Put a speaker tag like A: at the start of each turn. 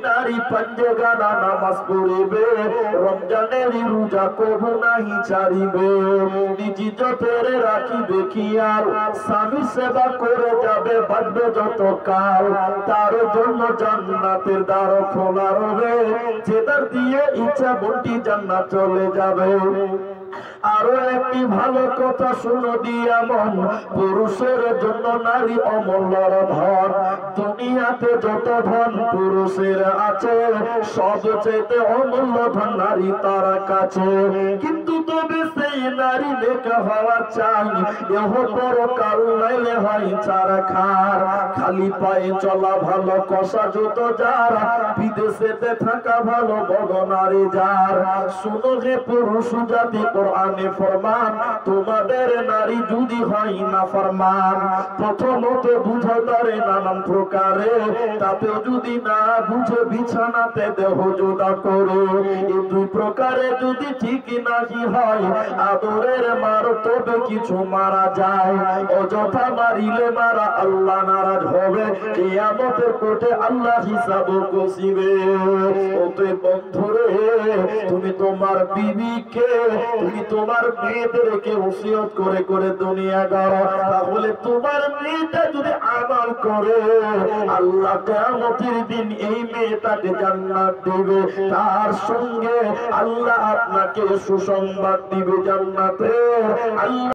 A: নারী পাঞ্জেগানা নামাজ পড়িবে রমজানের রোজা কবু নাহি ছাড়িবে নিজি যতের রাখিবে খেয়াল স্বামী সেবা করে যাবে বাঁচবে যত কাল তার জন্য জান্নাতের দ্বার খোলা রবে যে দ্বার দিয়ে ইচ্ছা মনটি জান্নাত চলে যাবে। আরো একটি ভালো কথা শুনো দিয়া মন, পুরুষের জন্য নারী অমূল্য ধন। দুনিয়াতে যত ধন পুরুষের আছে সবচেয়ে অমূল্য ধন নারী তার কাছে। কিন্তু তবে সেই নারী লেখা হওয়া চাই এহ পরকাল নাইলে হয় ছাড়া খার। খালি পায়ে চলা ভালো কষা যত যার, বিদেশেতে থাকা ভালো বড় নারী যার। শুনো হে পুরুষ জাতি কোরআনে ফরমান, তোমাদের নারী যদি হয় না ফরমান প্রথমত বুঝো তারে নানান প্রকারে, তাতেও যদি না বুঝে বিছানাতে দেহ জোড়া করো। এই দুই প্রকারে যদি ঠিক নাহি হয় আদরের মার তবে কিছু মারা যায়। অযথা মারিলে মারা আল্লাহ নারাজ হবে, কিয়ামতের কোর্টে আল্লাহ হিসাব কষিবে। অতএব বন্ধুরে তুমি তোমার বিবিকে তুমি তোমার মেয়েদেরকে ওসিয়ত করে করে দুনিয়া গড়ো, তাহলে তোমার মেয়েটা যদি আমল করে আল্লাহ কিয়ামতের দিন এই মেয়েটাকে জান্নাত দিবে, তার সঙ্গে আল্লাহ আপনাকে সুসংবাদ দিবে জান্নাতের। আল্লাহ